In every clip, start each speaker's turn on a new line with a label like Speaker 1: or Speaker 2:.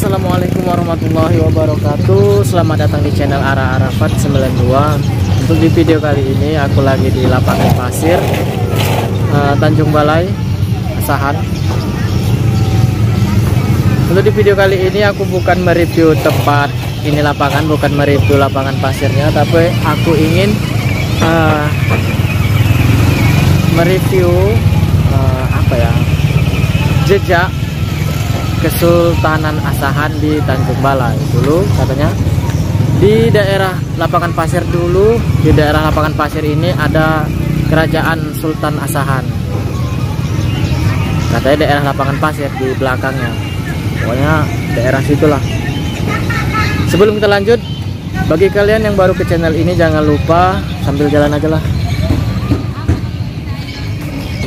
Speaker 1: Assalamualaikum warahmatullahi wabarakatuh. Selamat datang di channel Ara Arafat 92. Untuk di video kali ini aku lagi di lapangan pasir Tanjung Balai, Asahan. Untuk di video kali ini aku bukan mereview tempat ini lapangan, bukan mereview lapangan pasirnya, tapi aku ingin mereview jejak Kesultanan Asahan di Tanjung Balai. Dulu katanya di daerah lapangan pasir, dulu di daerah lapangan pasir ini ada kerajaan Sultan Asahan. Katanya daerah lapangan pasir di belakangnya, pokoknya daerah situlah. Sebelum kita lanjut, bagi kalian yang baru ke channel ini jangan lupa, sambil jalan aja lah.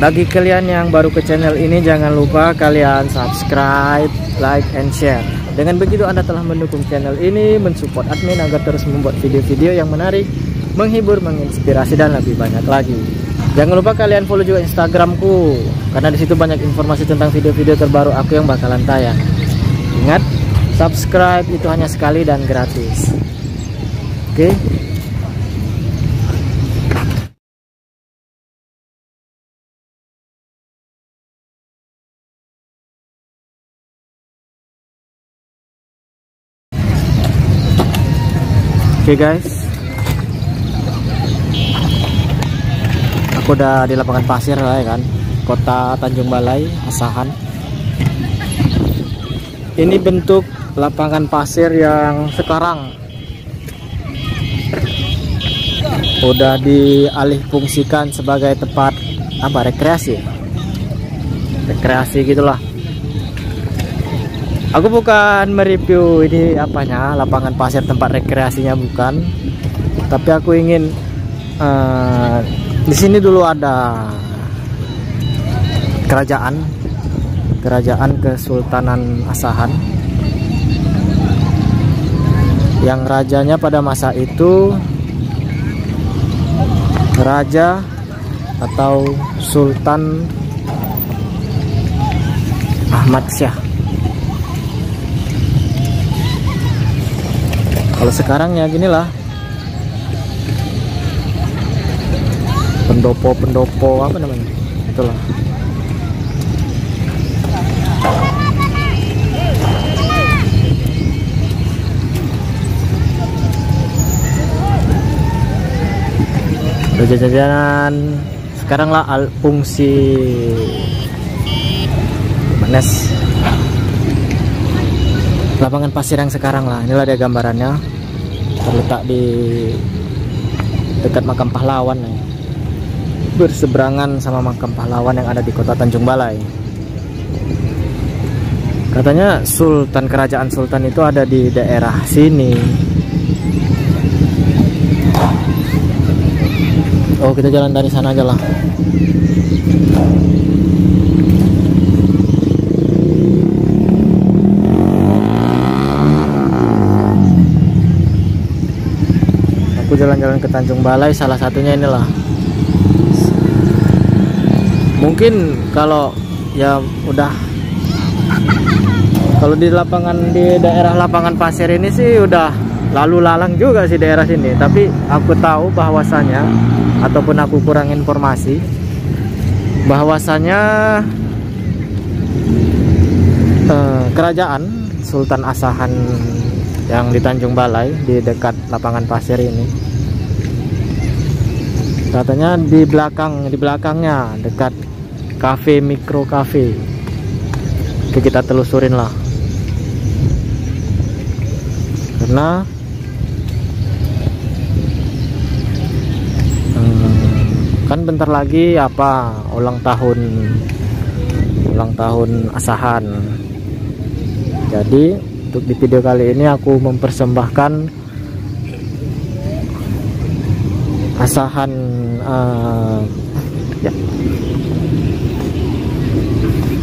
Speaker 1: Bagi kalian yang baru ke channel ini jangan lupa kalian subscribe, like, and share. Dengan begitu Anda telah mendukung channel ini, mensupport admin agar terus membuat video-video yang menarik, menghibur, menginspirasi, dan lebih banyak lagi. Jangan lupa kalian follow juga Instagramku, karena disitu banyak informasi tentang video-video terbaru aku yang bakalan tayang. Ingat, subscribe itu hanya sekali dan gratis. Oke? Oke guys, aku udah di lapangan pasir lah ya kan, kota Tanjung Balai, Asahan. Ini bentuk lapangan pasir yang sekarang udah dialihfungsikan sebagai tempat rekreasi gitulah. Aku bukan mereview ini lapangan pasir tempat rekreasinya, bukan. Tapi aku ingin di sini dulu ada kerajaan Kesultanan Asahan, yang rajanya pada masa itu raja atau Sultan Ahmad Syah. Kalau sekarang ya ginilah, pendopo apa namanya, itulah. Jajanan sekarang lah fungsi manes lapangan pasir yang sekarang lah. Inilah dia gambarannya, terletak di dekat makam pahlawan nih, berseberangan sama makam pahlawan yang ada di kota Tanjung Balai. Katanya kerajaan sultan itu ada di daerah sini. Oh, kita jalan dari sana aja lah. Aku jalan-jalan ke Tanjung Balai, salah satunya inilah. Mungkin kalau ya udah, kalau di daerah lapangan pasir ini sih udah lalu lalang juga sih daerah sini. Tapi aku tahu bahwasanya, ataupun aku kurang informasi, bahwasanya kerajaan Sultan Asahan yang di Tanjung Balai, di dekat lapangan pasir ini, katanya di belakangnya dekat mikro cafe. Oke, kita telusurin lah, karena kan bentar lagi ulang tahun Asahan. Jadi untuk di video kali ini aku mempersembahkan Asahan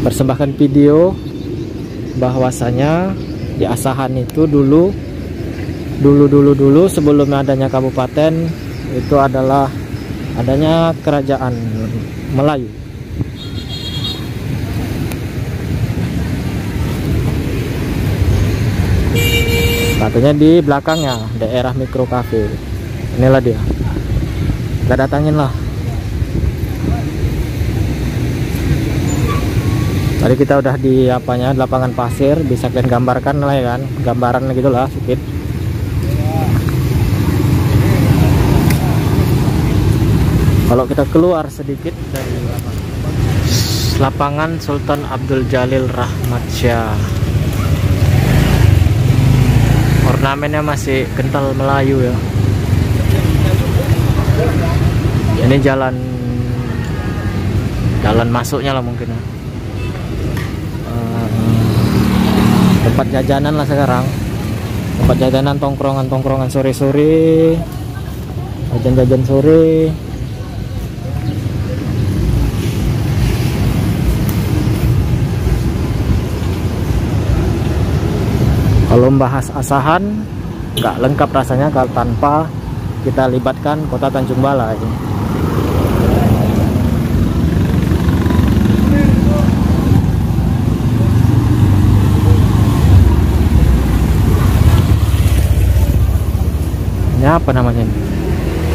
Speaker 1: persembahkan video bahwasanya di Asahan itu dulu sebelum adanya kabupaten itu adalah adanya kerajaan Melayu. Katanya di belakangnya daerah Micro Cafe. Inilah dia. Kita datangin lah. Tadi kita udah di apanya, lapangan pasir, bisa kalian gambarkan lah ya kan, gambaran gitulah sedikit. Kalau kita keluar sedikit dari lapangan Sultan Abdul Jalil Rahmatsyah, ornamennya masih kental Melayu ya. Ini jalan masuknya lah mungkin ya. Tempat jajanan lah sekarang, tempat jajanan, tongkrongan sore-sore, jajan sore. Kalau membahas Asahan nggak lengkap rasanya kalau tanpa kita libatkan kota Tanjung Balai. Ini apa namanya ini?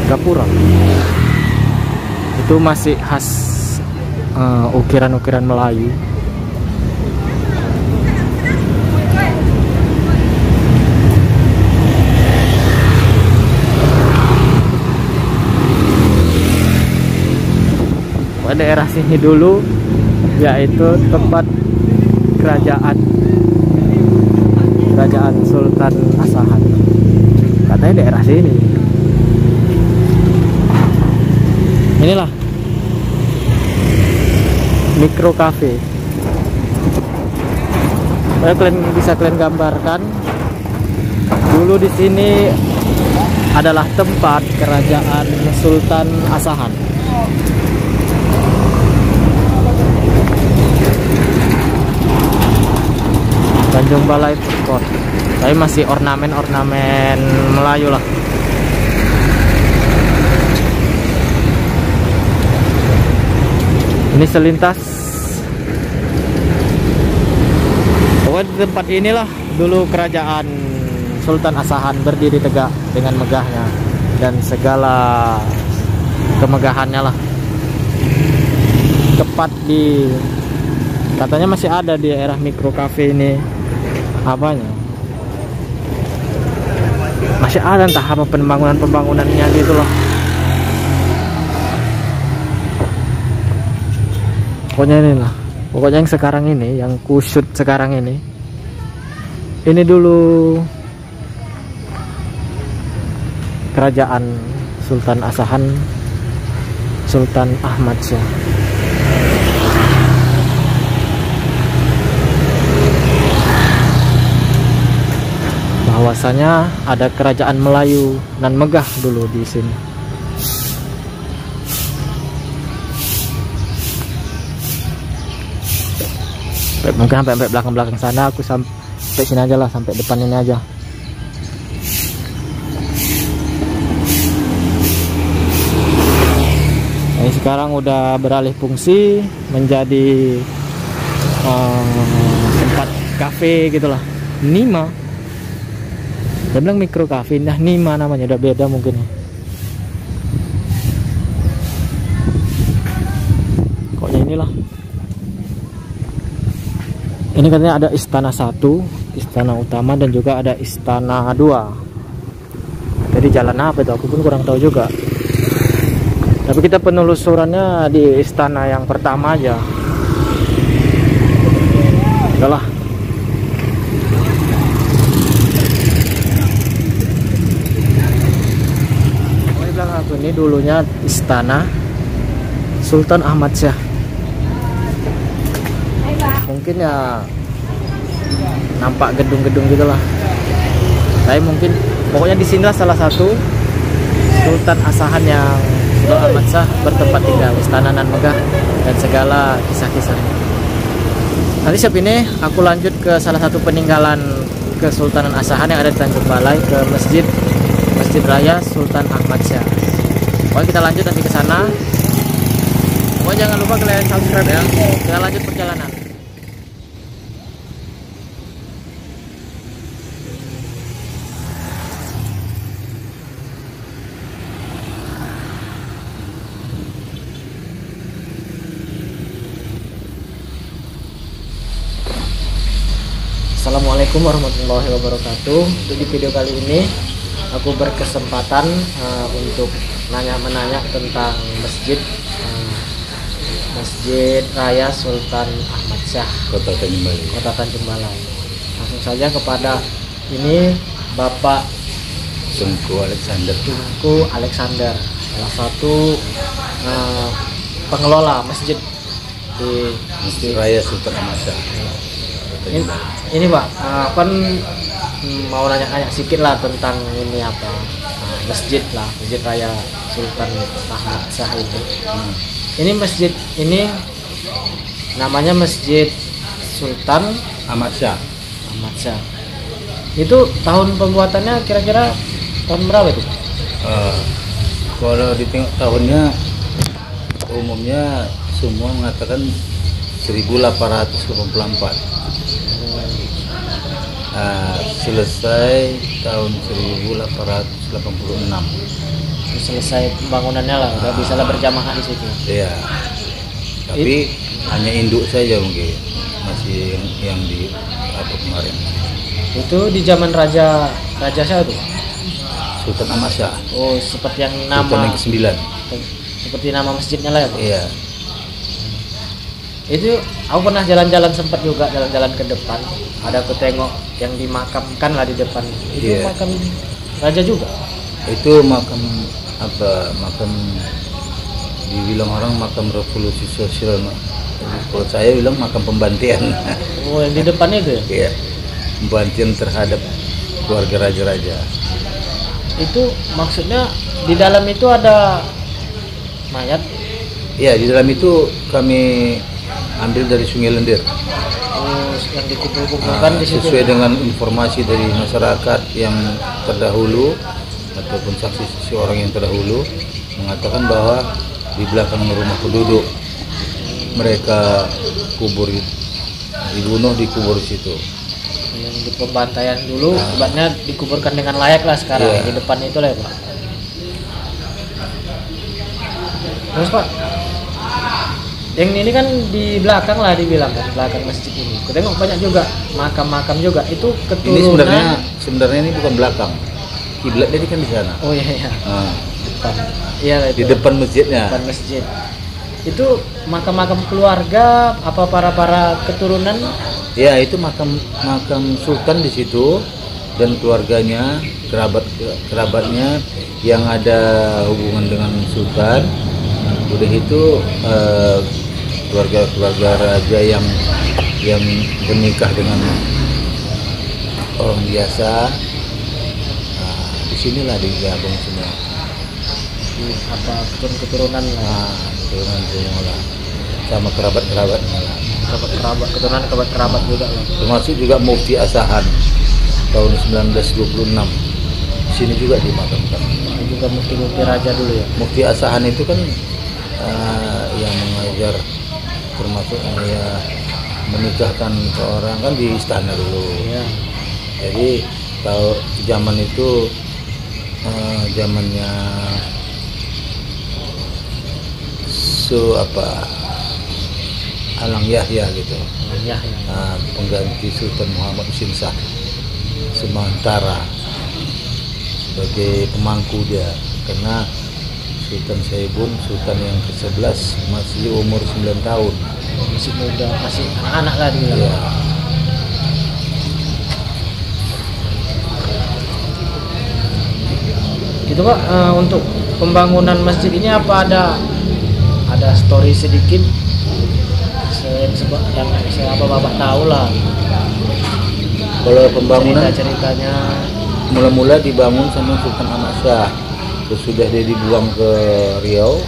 Speaker 1: Gapura. Itu masih khas ukiran-ukiran Melayu. Daerah sini dulu yaitu tempat kerajaan Sultan Asahan, katanya daerah sini. Inilah Micro Cafe. Bisa kalian gambarkan dulu di sini adalah tempat kerajaan Sultan Asahan. Tanjung Balai Food, tapi masih ornamen Melayu lah. Ini selintas. Pokoknya di tempat inilah dulu kerajaan Sultan Asahan berdiri tegak dengan megahnya dan segala kemegahannya lah. Tepat di, katanya masih ada di daerah Micro Cafe ini apanya, masih ada entah apa pembangunannya gitu loh. Pokoknya inilah, pokoknya yang sekarang ini, yang kusut sekarang ini dulu kerajaan Sultan Asahan, Sultan Ahmadsyah. Bahwasanya ada kerajaan Melayu nan megah dulu di sini. Mungkin sampai belakang sana, aku sampai sini aja lah, sampai depan ini aja. Ini sekarang udah beralih fungsi menjadi tempat kafe gitulah. Nima. Dia bilang Micro Cafe, nah Nima namanya, udah beda mungkin. Pokoknya inilah. Ini katanya ada istana 1, istana utama, dan juga ada istana 2. Jadi jalan apa itu aku pun kurang tahu juga. Tapi kita penelusurannya di istana yang pertama aja. Udahlah. Aku ini dulunya istana Sultan Ahmadsyah. Mungkin ya nampak gedung-gedung gitulah. Tapi mungkin pokoknya di sinilah salah satu Sultan Asahan yang Sultan Ahmadsyah bertempat tinggal, istana nan megah dan segala kisah-kisahnya. Nanti siap ini aku lanjut ke salah satu peninggalan Kesultanan Asahan yang ada di Tanjung Balai, ke Masjid Raya Sultan Ahmadsyah. Pokoknya kita lanjut nanti ke sana. Pokoknya jangan lupa kalian subscribe ya. Kita lanjut perjalanan. Assalamualaikum warahmatullahi wabarakatuh. Untuk di video kali ini aku berkesempatan untuk menanya tentang masjid Masjid Raya Sultan Ahmad Syah,
Speaker 2: Kota
Speaker 1: Tanjung Balai. Langsung saja kepada ini Bapak
Speaker 2: Tunku Alexander, salah satu pengelola masjid di Masjid Raya Sultan Ahmad Syah.
Speaker 1: Ini Pak, kan mau nanya sedikit lah tentang ini masjid Raya Sultan Ahmad Syah itu. Ini masjid ini namanya Masjid Sultan
Speaker 2: Ahmad Syah.
Speaker 1: Itu tahun pembuatannya kira-kira tahun berapa itu?
Speaker 2: Kalau ditengok tahunnya, umumnya semua mengatakan 1884. Selesai tahun 1886.
Speaker 1: Selesai pembangunannya lah, udah bisa lah berjamaah di situ.
Speaker 2: Iya. Tapi hanya induk saja mungkin masih yang di apa kemarin.
Speaker 1: Itu di zaman Raja siapa tuh?
Speaker 2: Sultan Ahmad Syah.
Speaker 1: Oh, seperti yang
Speaker 2: Sultan yang ke-9.
Speaker 1: Seperti nama masjidnya lah ya, Pak?
Speaker 2: Iya.
Speaker 1: Itu aku pernah jalan-jalan, sempat juga jalan-jalan ke depan. Ada aku tengok yang dimakamkan lah di depan. Itu makam raja juga.
Speaker 2: Itu makam makam dibilang orang makam revolusi sosial. Kalau saya bilang makam pembantian.
Speaker 1: Oh, yang di depan itu ya?
Speaker 2: Iya. Pembantian terhadap keluarga raja-raja.
Speaker 1: Itu maksudnya di dalam itu ada mayat?
Speaker 2: Iya, di dalam itu kami ambil dari Sungai Lendir.
Speaker 1: Oh, yang dikumpul-kumpulkan di situ.
Speaker 2: Sesuai dengan informasi dari masyarakat yang terdahulu ataupun saksi orang yang terdahulu mengatakan bahwa di belakang rumah penduduk mereka dibunuh, dikubur di situ.
Speaker 1: Yang di pembantaian dulu, sebabnya dikuburkan dengan layak lah sekarang. Di depan itu lah ya, Pak. Terus Pak, yang ini kan di belakang lah dibilang kan, belakang masjid ini. Aku tengok banyak juga makam-makam juga. Itu keturunan.
Speaker 2: Ini sebenarnya ini bukan belakang. Kiblatnya ini kan di sana.
Speaker 1: Oh iya. Depan. Iya itu.
Speaker 2: Di depan masjidnya.
Speaker 1: Depan masjid. Itu makam-makam keluarga apa para keturunan?
Speaker 2: Ya, itu makam sultan di situ dan keluarganya, kerabatnya yang ada hubungan dengan sultan. Udah itu keluarga raja yang bernikah dengan orang biasa. Disinilah digabung semua.
Speaker 1: Keturunan lah.
Speaker 2: Keturunan semua lah. Sama kerabat-kerabatnya lah.
Speaker 1: Kerabat juga lah.
Speaker 2: Termasuk juga Mufti Asahan tahun 1926. Di sini juga dimakamkan.
Speaker 1: Juga mufti raja dulu ya.
Speaker 2: Mufti Asahan itu kan yang mengajar, termasuk menikahkan seorang kan di istana dulu. Iya. Jadi kalau zaman itu zamannya Alang Yahya gitu. Pengganti Sultan Muhammad Husin Shah sementara sebagai pemangku dia, karena Sultan Saibum, Sultan yang ke-11 masih umur 9 tahun.
Speaker 1: Masih muda, masih anak-anak lah dia.
Speaker 2: Ya.
Speaker 1: Gitu Pak, untuk pembangunan masjid ini apa ada story sedikit yang apa Bapak tahu lah.
Speaker 2: Kalau pembangunan
Speaker 1: ceritanya
Speaker 2: mula-mula dibangun sama Sultan Ahmad Syah. Sesudah dia dibuang ke Riau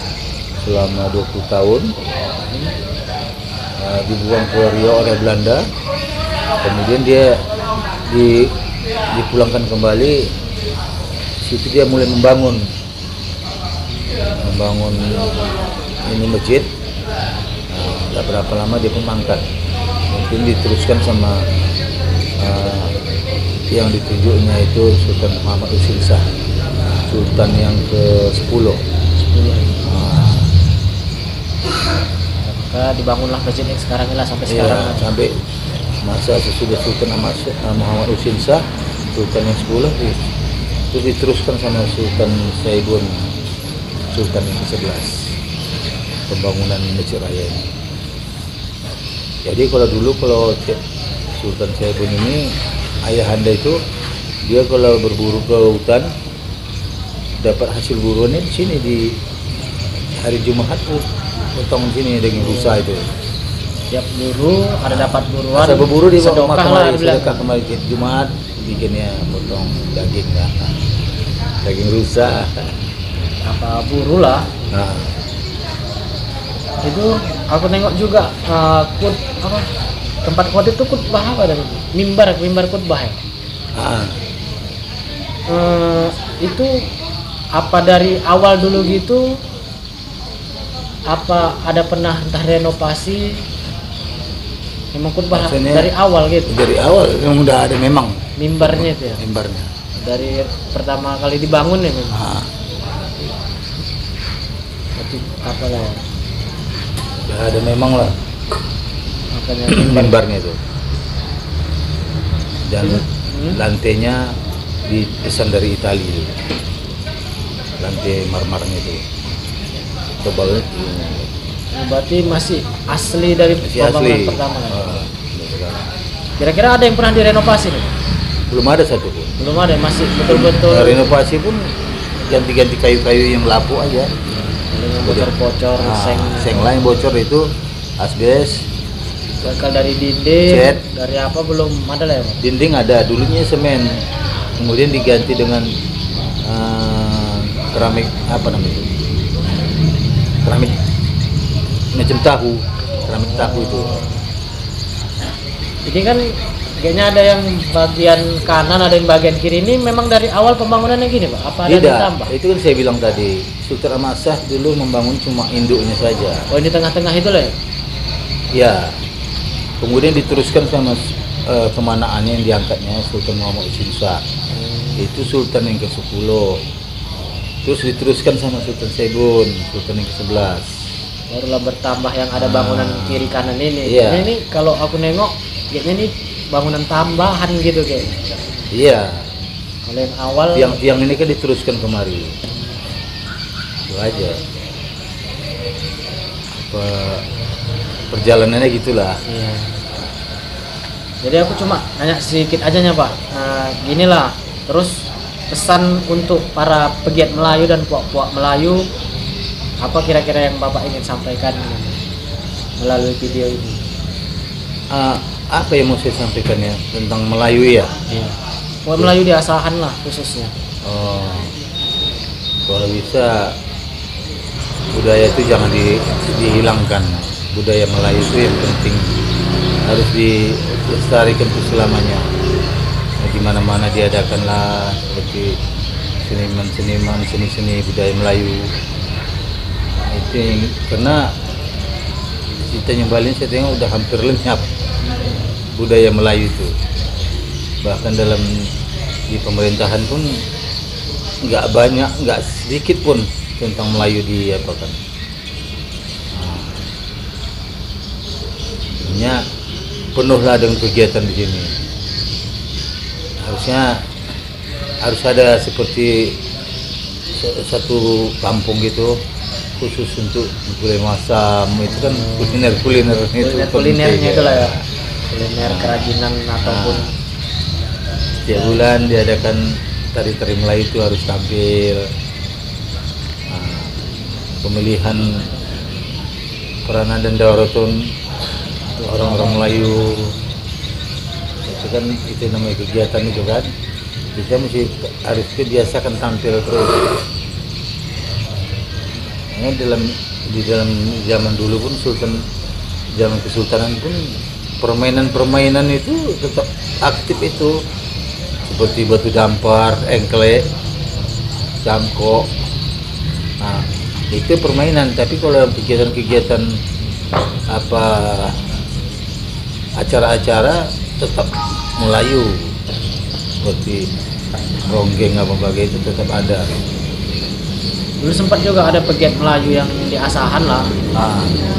Speaker 2: selama 20 tahun, dibuang ke Riau oleh Belanda, kemudian dia dipulangkan kembali. Situ dia mulai membangun ini masjid. Tidak berapa lama dia pemangkat, mungkin diteruskan sama yang ditunjuknya itu Sultan Muhammad Husin Shah, Sultan yang ke-10.
Speaker 1: Maka dibangunlah masjid yang sekarang ini lah sampai sekarang.
Speaker 2: Sampai masa sesudah Sultan Muhammad Husin Shah, Sultan yang 10 itu diteruskan sama Sultan Saibun, Sultan yang ke-11, pembangunan Masjid Raya ini. Jadi kalau dulu Sultan Saibun ini ayahanda itu, dia kalau berburu ke hutan dapat hasil buruannya di sini di hari Jumat tuh, potong sini dengan rusa itu.
Speaker 1: Tiap buru ada dapat buruan.
Speaker 2: Asal berburu di
Speaker 1: sedekah lah,
Speaker 2: sedekah kemarin Jumat bikinnya potong daging lah, daging rusa.
Speaker 1: Apa buru lah.
Speaker 2: Nah,
Speaker 1: itu aku nengok juga tempat khotib itu khutbah apa dan mimbar khutbah ya. Itu apa dari awal dulu gitu, apa ada pernah entah renovasi, memang khutbah dari awal gitu? Dari awal
Speaker 2: memang udah ada memang
Speaker 1: mimbarnya itu ya.
Speaker 2: Mimbarnya
Speaker 1: dari pertama kali dibangun ya memang. Berarti apa lah?
Speaker 2: Udah ada memang lah.
Speaker 1: Makanya
Speaker 2: mimbarnya itu. Dan lantainya dipesan dari Italia itu. Lantai marmarnya itu. Tebal itu.
Speaker 1: Berarti masih asli dari pembangunan pertama. Kira-kira ada yang pernah direnovasi nih?
Speaker 2: Belum ada satu pun.
Speaker 1: Belum ada, masih betul-betul.
Speaker 2: Renovasi pun ganti-ganti kayu-kayu yang lapuk aja.
Speaker 1: Yang bocor-bocor,
Speaker 2: seng lain bocor itu asbes.
Speaker 1: Bakal dari dinding,
Speaker 2: cat.
Speaker 1: dari apa belum ada lah ya?
Speaker 2: Dinding ada, dulunya semen, kemudian diganti dengan keramik apa namanya? Keramik macam keramik tahu itu.
Speaker 1: Ini kan kayaknya ada yang bagian kanan, ada yang bagian kiri. Ini memang dari awal pembangunannya gini Pak? Apa ada ditambah?
Speaker 2: Itu kan saya bilang tadi, Sultan Ahmad Shah dulu membangun cuma induknya saja.
Speaker 1: Oh ini tengah-tengah itu lah ya?
Speaker 2: Ya, kemudian diteruskan sama kemanaannya yang diangkatnya Sultan Muhammad Husin Shah. Itu Sultan yang ke-10. Terus diteruskan sama Sultan Saibun, Sultan yang ke-11.
Speaker 1: Barulah bertambah yang ada bangunan kiri kanan ini.
Speaker 2: Iya.
Speaker 1: Ini kalau aku nengok, kayaknya ini bangunan tambahan gitu kayak.
Speaker 2: Iya.
Speaker 1: Kalau yang awal,
Speaker 2: yang ini kan diteruskan kemari. Itu aja. Perjalanannya gitulah.
Speaker 1: Iya. Jadi aku cuma nanya sedikit aja nya Pak. Gini lah. Terus pesan untuk para pegiat Melayu dan puak-puak Melayu, apa kira-kira yang Bapak ingin sampaikan melalui video ini?
Speaker 2: Apa yang mau saya sampaikan ya tentang Melayu ya?
Speaker 1: Iya. Puak Melayu di Asahan lah khususnya.
Speaker 2: Kalau bisa budaya itu jangan dihilangkan. Budaya Melayu itu yang penting harus dilestarikan itu selamanya. Di mana-mana diadakanlah seperti seniman-seniman, seni-seni budaya Melayu. Itu yang, karena kita nyembalin saya tengok udah hampir lenyap budaya Melayu itu. Bahkan di pemerintahan pun nggak banyak, nggak sedikit pun tentang Melayu diapakan. Penuhlah dengan kegiatan di sini. Harus ada seperti satu kampung gitu khusus untuk kuliner masam, itu kan
Speaker 1: kulinernya itu lah ya, kuliner kerajinan ataupun
Speaker 2: setiap bulan diadakan tari-tari Melayu itu harus tampil. Pemilihan peranan dan dawaratun orang-orang Melayu itu kan, itu namanya kegiatan itu kan, kita harus biasakan tampil terus. Di dalam zaman dulu pun zaman kesultanan pun permainan itu tetap aktif itu, seperti batu dampar, engklek, jangkok. Itu permainan. Tapi kalau kegiatan-kegiatan acara-acara tetap Melayu, seperti ronggeng itu tetap ada.
Speaker 1: Dulu sempat juga ada pegiat Melayu yang di Asahan lah.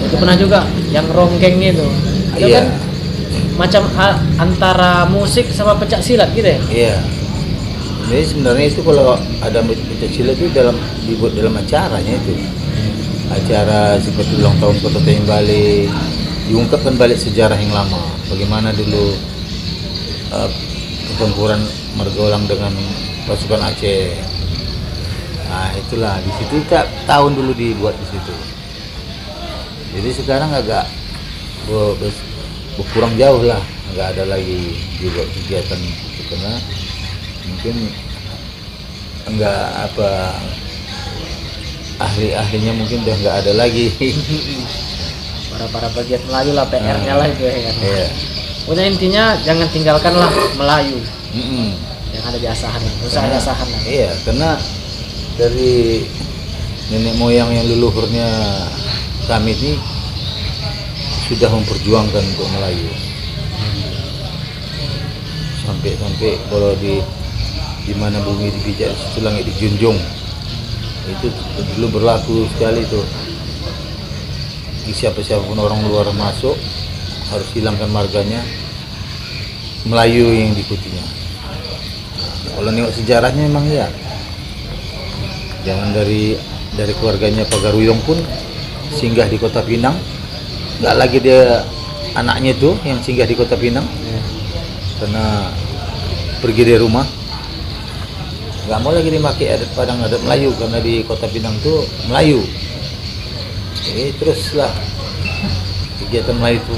Speaker 1: Itu pernah juga yang ronggeng itu. Itu
Speaker 2: iya.
Speaker 1: Kan macam antara musik sama pencak silat gitu ya?
Speaker 2: Iya. Jadi sebenarnya itu kalau ada pencak silat itu dibuat dalam acaranya itu. Acara seperti ulang tahun Kota Tanjung Balai, diungkapkan balik sejarah yang lama. Bagaimana dulu pertempuran Margolang dengan pasukan Aceh. Nah itulah di situ tahun dulu dibuat di situ. Jadi sekarang agak berkurang jauh lah, nggak ada lagi dibuat kegiatan itu karena mungkin nggak ahli-ahlinya mungkin udah nggak ada lagi.
Speaker 1: Para pegiat Melayu lah PR-nya lah itu ya kan.
Speaker 2: Iya.
Speaker 1: Pokoknya intinya jangan tinggalkanlah Melayu yang ada di Asahan, usaha di Asahan.
Speaker 2: Iya, karena dari nenek moyang yang leluhurnya kami ini sudah memperjuangkan untuk Melayu. Sampai kalau di mana bumi dipijak, situ langit dijunjung. Itu dulu berlaku sekali itu. Siapa-siapa pun orang luar masuk harus hilangkan marganya, Melayu yang diikutinya. Kalau nengok sejarahnya memang ya, jangan dari keluarganya Pak Garuyong pun singgah di Kota Pinang, nggak lagi dia anaknya itu yang singgah di Kota Pinang karena pergi dari rumah, nggak mau lagi dipakai adat Padang, adat Melayu karena di Kota Pinang tuh Melayu. Jadi teruslah kegiatan Melayu itu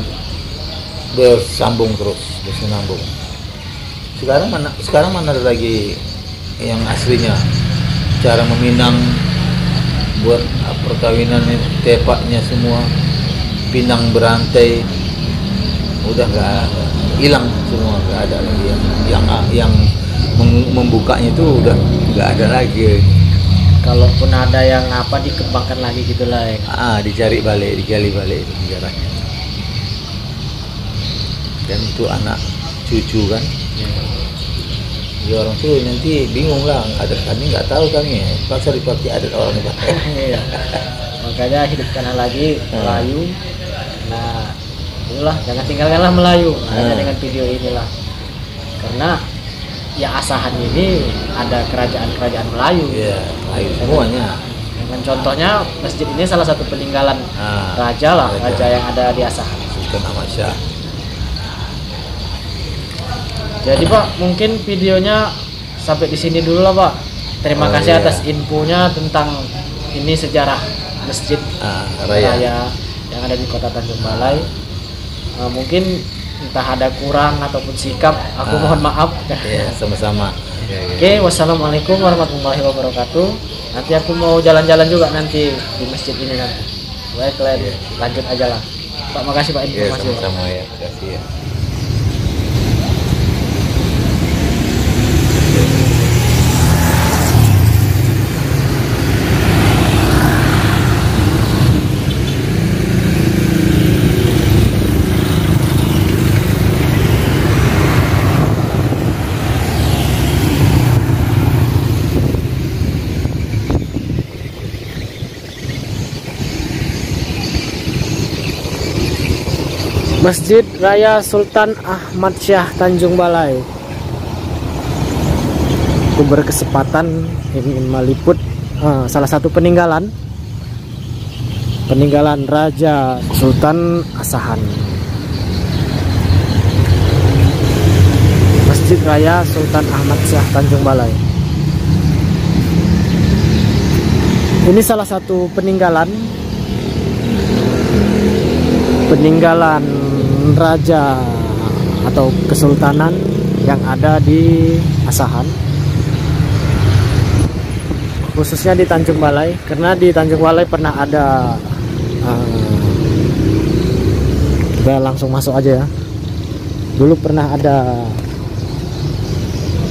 Speaker 2: bersambung terus, bersenambung. Sekarang mana ada lagi yang aslinya, cara meminang buat perkawinan, tepaknya semua, pinang berantai, udah nggak, hilang semua, nggak ada lagi yang membukanya itu udah nggak ada lagi.
Speaker 1: Kalaupun ada yang dikembangkan lagi gitulah ya.
Speaker 2: Digali balik itu sejarahnya. Dan itu anak cucu kan. Ya orang tuh nanti bingung lah, adat kami nggak tahu kami, paksa dipakai adat orang itu.
Speaker 1: Iya. Makanya hidupkan lagi Melayu. Nah, itulah jangan tinggalkanlah Melayu. Hanya dengan video inilah. Karena ya Asahan ini ada kerajaan Melayu.
Speaker 2: Iya, Melayu semuanya.
Speaker 1: Dengan contohnya masjid ini salah satu peninggalan raja yang ada di Asahan.
Speaker 2: Sultan Ahmad Syah.
Speaker 1: Jadi Pak, mungkin videonya sampai di sini dulu lah Pak. Terima kasih atas infonya tentang ini sejarah masjid raya yang ada di Kota Tanjung Balai. Mungkin entah ada kurang ataupun sikap, aku mohon maaf.
Speaker 2: Ya, sama-sama.
Speaker 1: Oke, wassalamualaikum warahmatullahi wabarakatuh. Nanti aku mau jalan-jalan juga nanti di masjid ini nanti. Baik, kalian lanjut aja lah. Pak, makasih Pak informasi.
Speaker 2: Sama-sama ya, makasih ya.
Speaker 1: Masjid Raya Sultan Ahmad Syah Tanjung Balai. Aku berkesempatan ingin meliput salah satu peninggalan Raja Sultan Asahan. Masjid Raya Sultan Ahmad Syah Tanjung Balai. Ini salah satu peninggalan raja atau kesultanan yang ada di Asahan, khususnya di Tanjung Balai, karena di Tanjung Balai pernah ada kita langsung masuk aja ya. Dulu pernah ada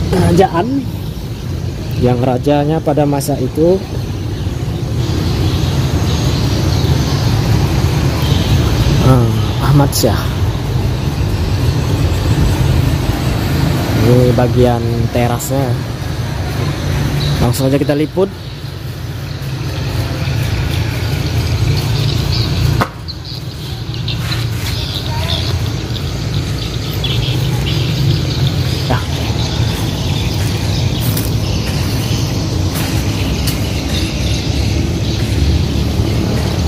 Speaker 1: kerajaan yang rajanya pada masa itu Ahmad Syah. Ini bagian terasnya. Langsung aja kita liput.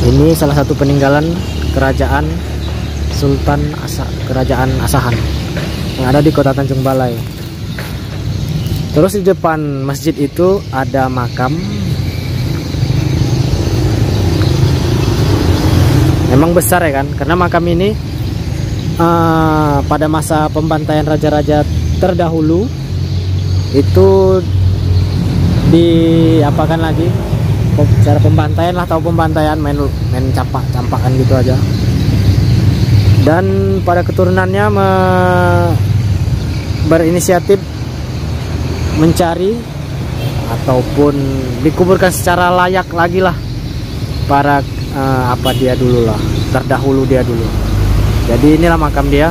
Speaker 1: Ini salah satu peninggalan kerajaan Kerajaan Asahan yang ada di Kota Tanjung Balai. Terus di depan masjid itu ada makam. Memang besar ya kan, karena makam ini pada masa pembantaian raja-raja terdahulu itu diapakan lagi, cara pembantaian lah, atau pembantaian main campak-campakan gitu aja. Dan pada keturunannya berinisiatif mencari ataupun dikuburkan secara layak lagi lah para terdahulu dia dulu. Jadi inilah makam dia,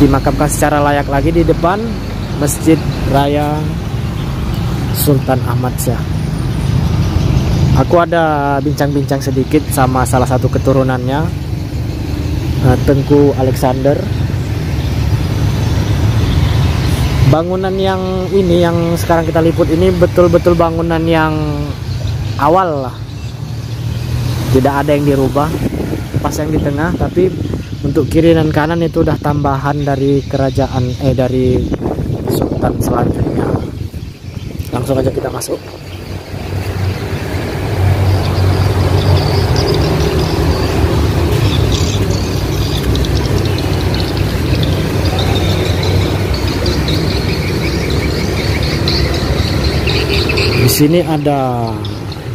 Speaker 1: dimakamkan secara layak lagi di depan Masjid Raya Sultan Ahmad Syah. Aku ada bincang-bincang sedikit sama salah satu keturunannya, Tengku Alexander. Bangunan yang sekarang kita liput ini betul-betul bangunan yang awal lah. Tidak ada yang dirubah, pas yang di tengah, tapi untuk kiri dan kanan itu udah tambahan dari dari sultan selanjutnya. Langsung aja kita masuk. Di sini ada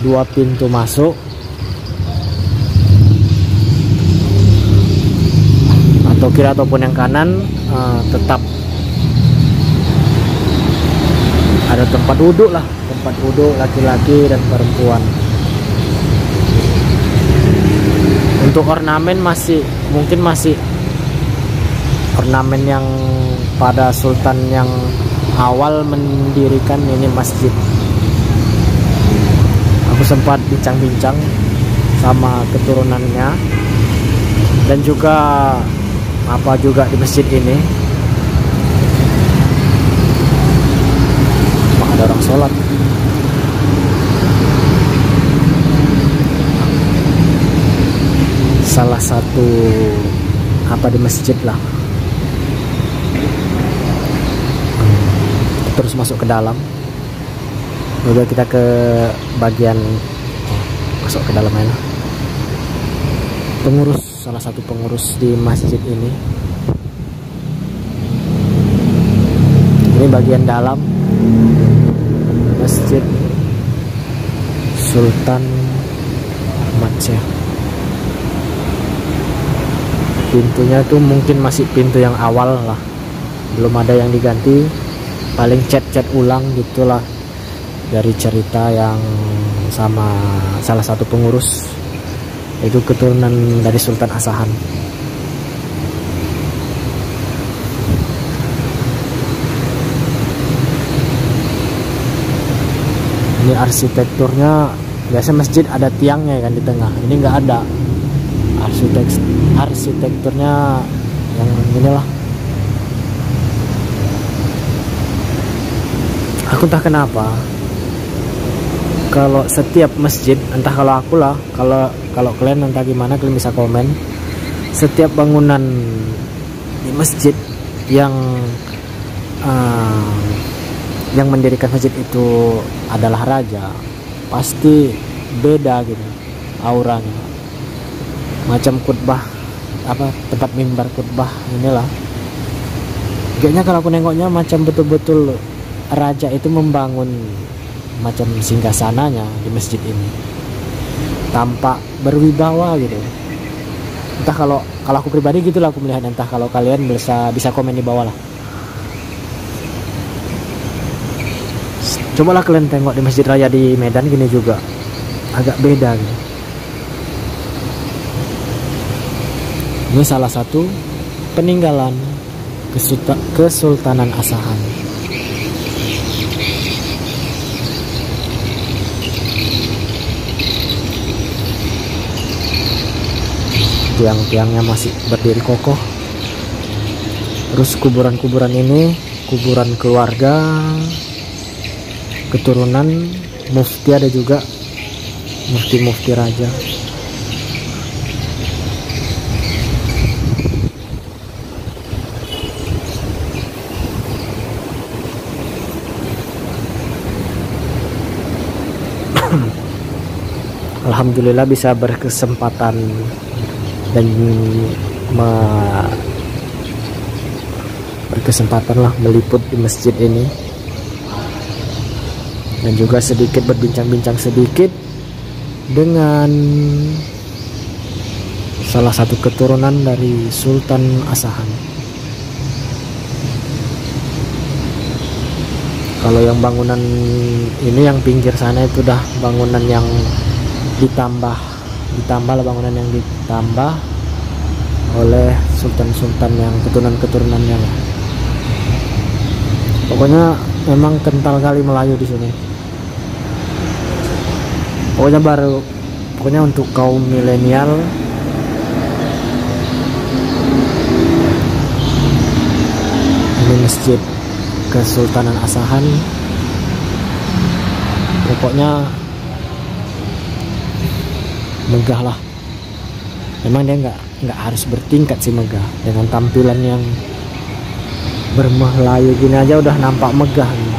Speaker 1: 2 pintu masuk. Atau kiri ataupun yang kanan tetap ada tempat duduk lah, tempat duduk laki-laki dan perempuan. Untuk ornamen mungkin masih ornamen yang pada sultan yang awal mendirikan ini masjid. Aku sempat bincang-bincang sama keturunannya dan juga di masjid ini ada orang sholat. Salah satu di masjid lah. Terus masuk ke dalam. Udah kita ke bagian masuk ke dalam aja. Salah satu pengurus di masjid ini. Ini bagian dalam Masjid Sultan Ahmad Syah. Pintunya tuh mungkin masih pintu yang awal lah, belum ada yang diganti, paling cat ulang gitulah, dari cerita yang sama salah satu pengurus, itu keturunan dari Sultan Asahan. Ini arsitekturnya, biasa masjid ada tiangnya kan di tengah, ini nggak ada. Arsitekturnya yang inilah. Aku entah kenapa, kalau setiap masjid, entah kalau aku lah, kalau kalian entah gimana, kalian bisa komen. Setiap bangunan di masjid yang mendirikan masjid itu adalah raja, pasti beda gitu auranya. Macam khutbah, tempat mimbar khutbah inilah. Kayaknya kalau aku nengoknya macam betul-betul raja itu membangun macam singgasananya di masjid ini, tampak berwibawa gitu. Entah kalau aku pribadi gitulah aku melihat, entah kalau kalian bisa komen di bawah lah. Cobalah kalian tengok di Masjid Raya di Medan gini juga agak beda gitu. Ini salah satu peninggalan Kesultanan Asahan. Tiang-tiangnya masih berdiri kokoh. Terus kuburan-kuburan ini kuburan keluarga, keturunan, mufti ada juga. mufti-mufti raja. Alhamdulillah bisa berkesempatan dan berkesempatan lah meliput di masjid ini, dan juga sedikit berbincang-bincang sedikit dengan salah satu keturunan dari Sultan Asahan. Kalau yang bangunan ini yang pinggir sana itu udah bangunan yang ditambah lah, bangunan yang ditambah oleh sultan-sultan yang keturunan-keturunannya. Pokoknya memang kental kali Melayu di sini. Pokoknya untuk kaum milenial ini masjid Kesultanan Asahan pokoknya megah lah. Memang dia nggak harus bertingkat sih megah, dengan tampilan yang bermelayu gini aja udah nampak megah nih.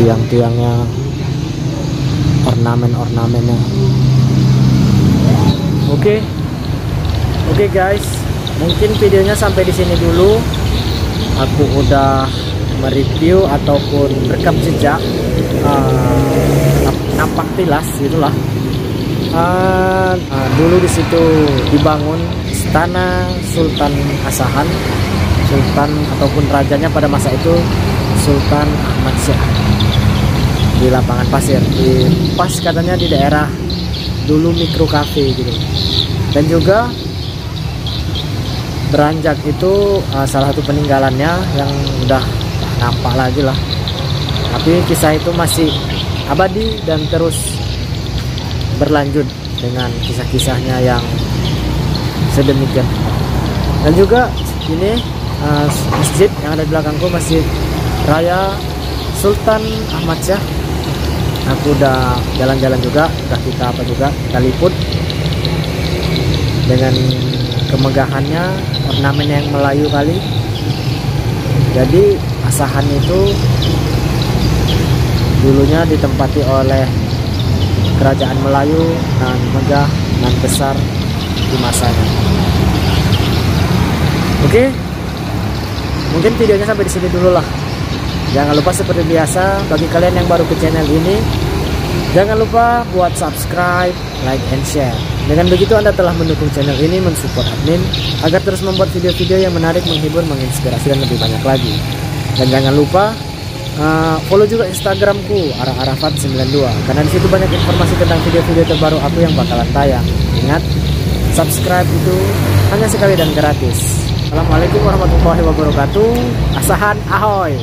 Speaker 1: Tiang-tiangnya, ornamen-ornamennya. Oke guys, mungkin videonya sampai di sini dulu. Aku udah mereview ataupun rekam jejak nampak tilas gitulah. Dulu di situ dibangun istana Sultan Asahan, sultan ataupun rajanya pada masa itu Sultan Ahmad Syah, di lapangan pasir, di pas katanya di daerah dulu mikro cafe gitu. Dan juga beranjak itu salah satu peninggalannya yang udah nampak lagi lah, tapi kisah itu masih abadi dan terus berlanjut dengan kisah-kisahnya yang sedemikian. Dan juga ini masjid yang ada di belakangku, Masjid Raya Sultan Ahmad Syah. Aku udah jalan-jalan juga, udah kita liput dengan kemegahannya, ornamen yang Melayu kali. Jadi Asahan itu dulunya ditempati oleh kerajaan Melayu dan megah dan besar di masanya. Oke, mungkin videonya sampai di sini dulu lah. Jangan lupa seperti biasa, bagi kalian yang baru ke channel ini, jangan lupa buat subscribe, like, and share. Dengan begitu Anda telah mendukung channel ini, mensupport admin agar terus membuat video-video yang menarik, menghibur, menginspirasi, dan lebih banyak lagi. Dan jangan lupa follow juga Instagramku @arafat92, karena disitu banyak informasi tentang video-video terbaru aku yang bakalan tayang. Ingat, subscribe itu hanya sekali dan gratis. Assalamualaikum warahmatullahi wabarakatuh. Asahan ahoy.